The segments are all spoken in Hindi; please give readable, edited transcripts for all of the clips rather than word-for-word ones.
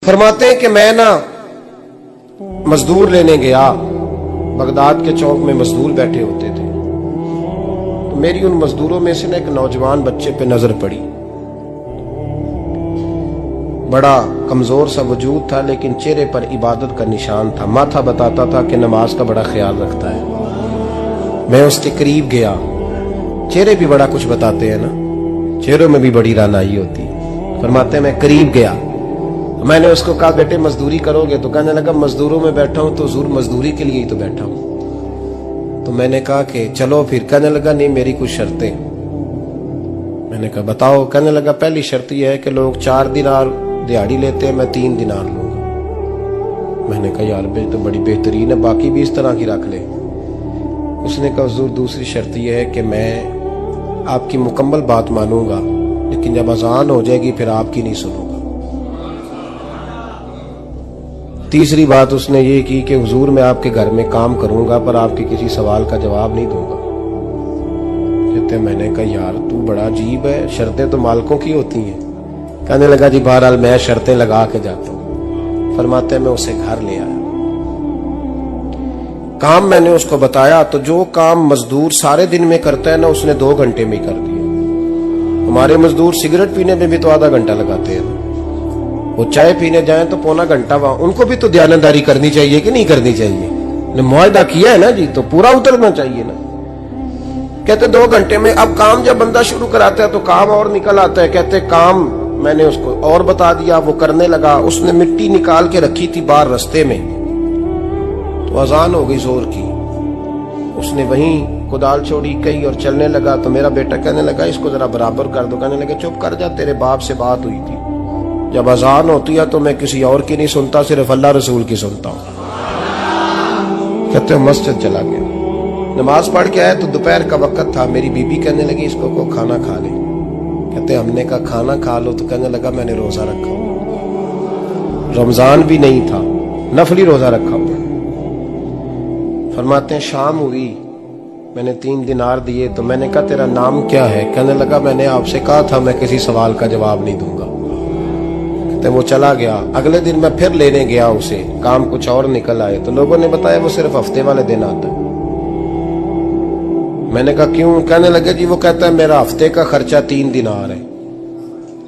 फरमाते हैं कि मैं ना मजदूर लेने गया, बगदाद के चौक में मजदूर बैठे होते थे, तो मेरी उन मजदूरों में से ना एक नौजवान बच्चे पे नजर पड़ी। बड़ा कमजोर सा वजूद था, लेकिन चेहरे पर इबादत का निशान था। माथा बताता था कि नमाज का बड़ा ख्याल रखता है। मैं उसके करीब गया। चेहरे भी बड़ा कुछ बताते हैं ना, चेहरों में भी बड़ी रानाई होती है। फरमाते हैं मैं करीब गया, मैंने उसको कहा बेटे मजदूरी करोगे? तो कहने लगा मजदूरों में बैठा हूं तो हुजूर मजदूरी के लिए ही तो बैठा हूं। तो मैंने कहा कि चलो फिर। कहने लगा नहीं मेरी कुछ शर्तें। मैंने कहा बताओ? कहने लगा पहली शर्त यह है कि लोग 4 दिनार दिहाड़ी लेते हैं, मैं 3 दिनार लूंगा। मैंने कहा यार भाई तो बड़ी बेहतरीन है, बाकी भी इस तरह की रख ले। उसने कहा हुजूर दूसरी शर्त यह है कि मैं आपकी मुकम्मल बात मानूंगा, लेकिन जब अजान हो जाएगी फिर आपकी नहीं सुनूंगा। तीसरी बात उसने ये की कि हुजूर मैं आपके घर में काम करूंगा पर आपके किसी सवाल का जवाब नहीं दूंगा। कहते मैंने कहा यार तू बड़ा अजीब है, शर्तें तो मालिकों की होती हैं। कहने लगा जी बहरहाल मैं शर्तें लगा के जाता हूं। फरमाते मैं उसे घर ले आया, काम मैंने उसको बताया, तो जो काम मजदूर सारे दिन में करता है ना उसने 2 घंटे में कर दिया। हमारे मजदूर सिगरेट पीने में भी तो आधा घंटा लगाते हैं, वो चाय पीने जाए तो पौना घंटा वहां। उनको भी तो दयानतदारी करनी चाहिए कि नहीं करनी चाहिए? ने मुआहदा किया है ना जी, तो पूरा उतरना चाहिए ना। कहते 2 घंटे में। अब काम जब बंदा शुरू कराता है तो काम और निकल आता है। कहते काम मैंने उसको और बता दिया, वो करने लगा। उसने मिट्टी निकाल के रखी थी बाहर रास्ते में, तो अजान हो गई जोर की। उसने वहीं कुदाल छोड़ी कही और चलने लगा। तो मेरा बेटा कहने लगा इसको जरा बराबर कर दो। कहने लगे चुप कर जा, तेरे बाप से बात हुई थी, जब अजान होती है तो मैं किसी और की नहीं सुनता, सिर्फ अल्लाह रसूल की सुनता हूं। कहते मस्जिद चला गया, नमाज पढ़ के आया तो दोपहर का वक्त था। मेरी बीबी कहने लगी इसको को खाना खा ले। कहते हमने कहा खाना खा लो, तो कहने लगा मैंने रोजा रखा हुआ, रमजान भी नहीं था, नफली रोजा रखा हुआ। फरमाते हैं शाम हुई, मैंने 3 दिनार दिए, तो मैंने कहा तेरा नाम क्या है? कहने लगा मैंने आपसे कहा था मैं किसी सवाल का जवाब नहीं दूंगा। कहते वो चला गया। अगले दिन मैं फिर लेने गया उसे, काम कुछ और निकल आए, तो लोगों ने बताया वो सिर्फ हफ्ते वाले दिन आता है। मैंने कहा क्यों? कहने लगे जी वो कहता है मेरा हफ्ते का खर्चा 3 दिनार है,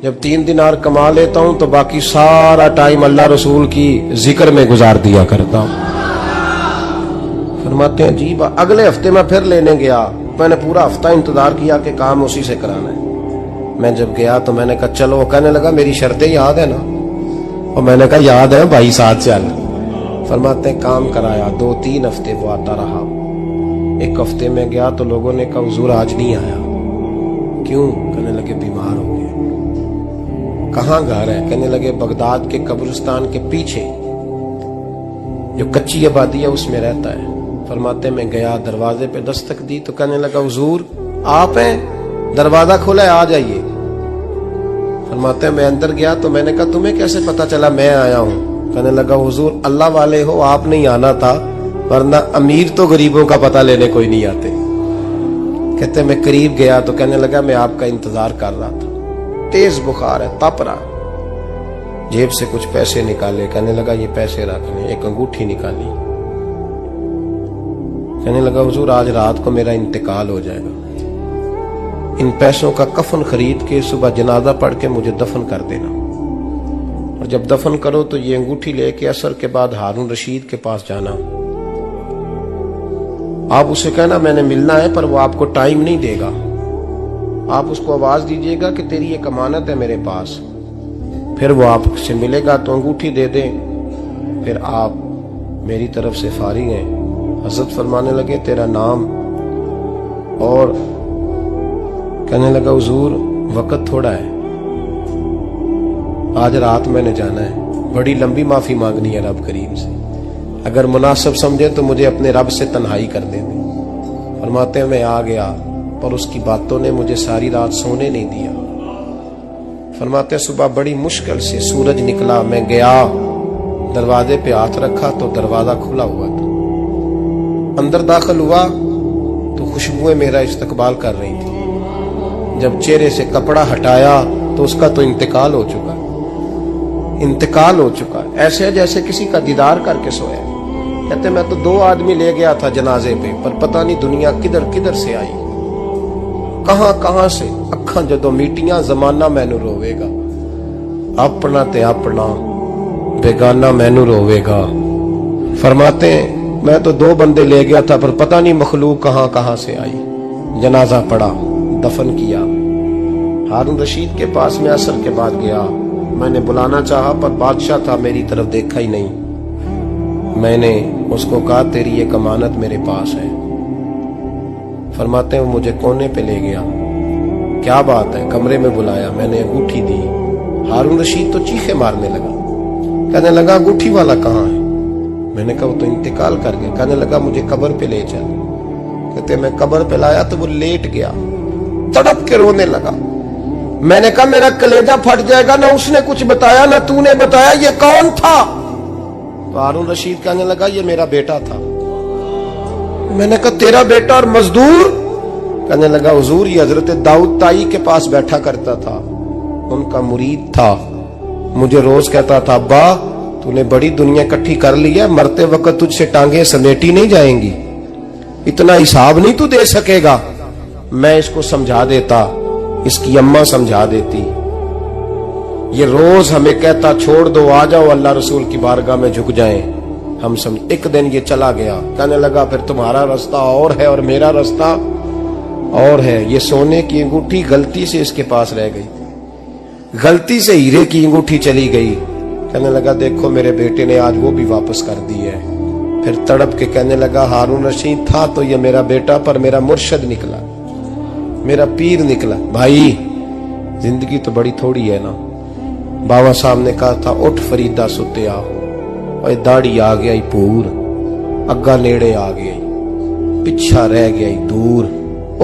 जब 3 दिनार कमा लेता हूं तो बाकी सारा टाइम अल्लाह रसूल की जिक्र में गुजार दिया करता हूं। फरमाते हैं जी अगले हफ्ते मैं फिर लेने गया, मैंने पूरा हफ्ता इंतजार किया कि काम उसी से कराना है। मैं जब गया तो मैंने कहा चलो। कहने लगा मेरी शर्तें याद है ना? और मैंने कहा याद है भाई साथ चल। फरमाते हैं काम कराया, 2-3 हफ्ते वो आता रहा। 1 हफ्ते में गया तो लोगों ने कहा हुजूर आज नहीं आया। क्यों? कहने लगे बीमार हो गए। कहाँ घर है? कहने लगे बगदाद के कब्रिस्तान के पीछे जो कच्ची आबादी है उसमें रहता है। फरमाते मैं गया, दरवाजे पे दस्तक दी तो कहने लगा हुजूर आप हैं? दरवाजा खोला है, आ जाइए। फरमाते मैं अंदर गया तो मैंने कहा तुम्हें कैसे पता चला मैं आया हूं? कहने लगा हुजूर अल्लाह वाले हो, आप नहीं आना था, वरना अमीर तो गरीबों का पता लेने कोई नहीं आते। कहते मैं करीब गया तो कहने लगा मैं आपका इंतजार कर रहा था, तेज बुखार है, तप रहा। जेब से कुछ पैसे निकाले, कहने लगा ये पैसे रख लें। एक अंगूठी निकाली, कहने लगा हुजूर आज रात को मेरा इंतकाल हो जाएगा, इन पैसों का कफन खरीद के सुबह जनाजा पढ़ के मुझे दफन कर देना, और जब दफन करो तो ये अंगूठी लेके असर के बाद हारून रशीद के पास जाना। आप उसे कहना मैंने मिलना है, पर वो आपको टाइम नहीं देगा। आप उसको आवाज दीजिएगा कि तेरी एक अमानत है मेरे पास, फिर वो आपसे मिलेगा तो अंगूठी दे दे, फिर आप मेरी तरफ से फारिग हैं। हजरत फरमाने लगे तेरा नाम? और कहने लगा हुजूर वक्त थोड़ा है, आज रात मैंने जाना है, बड़ी लंबी माफी मांगनी है रब करीम से, अगर मुनासिब समझे तो मुझे अपने रब से तन्हाई कर दे। फरमाते हैं मैं आ गया, पर उसकी बातों ने मुझे सारी रात सोने नहीं दिया। फरमाते हैं सुबह बड़ी मुश्किल से सूरज निकला, मैं गया दरवाजे पे हाथ रखा तो दरवाजा खुला हुआ था। अंदर दाखिल हुआ तो खुशबुएं मेरा इस्तकबाल कर रही थी। जब चेहरे से कपड़ा हटाया तो उसका तो इंतकाल हो चुका। इंतकाल हो चुका है, ऐसे है जैसे किसी का दीदार करके सोया। कहते मैं तो 2 आदमी ले गया था जनाजे पे, पर पता नहीं दुनिया किधर किधर से आई, कहां कहां से। अखां जदों मीटियां जमाना मैनू रोवेगा, अपना ते अपना बेगाना मैनू रोवेगा। फरमाते हैं मैं तो 2 बंदे ले गया था, पर पता नहीं मखलूक कहां कहां से आई। जनाजा पड़ा, दफन किया। हारून रशीद के पास में असर के बाद गया, मैंने बुलाना चाहा पर बादशाह था, मेरी तरफ देखा ही नहीं। मैंने उसको कहा तेरी एक अमानत मेरे पास है। फरमाते हैं वो मुझे कोने पे ले गया, क्या बात है, कमरे में बुलाया, मैंने अंगूठी दी। हारून रशीद तो चीखे मारने लगा, कहने लगा अंगूठी वाला कहाँ है? मैंने कहा वो तो इंतकाल कर गया। कहने लगा मुझे कब्र पे ले चल। कहते मैं कब्र पे लाया तो वो लेट गया, तड़प के रोने लगा। मैंने कहा मेरा कलेजा फट जाएगा, ना उसने कुछ बताया ना तूने बताया, ये कौन था? तो हारून रशीद कहने लगा ये मेरा बेटा था। मैंने कहा तेरा बेटा और मजदूर? कहने लगा हुजूर ये हजरत दाऊद ताई के पास बैठा करता था, उनका मुरीद था, मुझे रोज कहता था अब्बा तूने बड़ी दुनिया इकट्ठी कर ली है, मरते वक्त तुझसे टांगे समेटी नहीं जाएंगी, इतना हिसाब नहीं तू दे सकेगा। मैं इसको समझा देता, इसकी अम्मा समझा देती। ये रोज हमें कहता छोड़ दो, आ जाओ अल्लाह रसूल की बारगाह में झुक जाएं। हम समझ। एक दिन ये चला गया, कहने लगा फिर तुम्हारा रास्ता और है और मेरा रास्ता और है। ये सोने की अंगूठी गलती से इसके पास रह गई, गलती से हीरे की अंगूठी चली गई। कहने लगा देखो मेरे बेटे ने आज वो भी वापस कर दी है। फिर तड़प के कहने लगा हारून रशीद था तो ये मेरा बेटा, पर मेरा मुर्शद निकला, मेरा पीर निकला। भाई जिंदगी तो बड़ी थोड़ी है ना। बाबा साहब ने कहा था उठ फरीदा सुत्या, और दाढ़ी आ गया पूर, अग्गा नेड़े आ गया, पिछा रह गया दूर।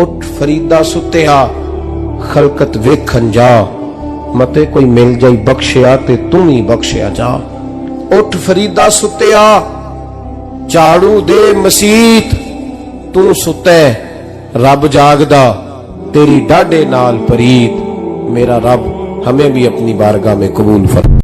उठ फरीदा सुत्या खलकत वेखन जा, मते कोई मिल जाई बख्शिया ते तू ही बख्शिया जा। उठ फरीदा सुत्या झाड़ू दे मसीत, तू सुते रब जागदा, तेरी डाडे नाल परीत। मेरा रब हमें भी अपनी बारगाह में कबूल फरमा।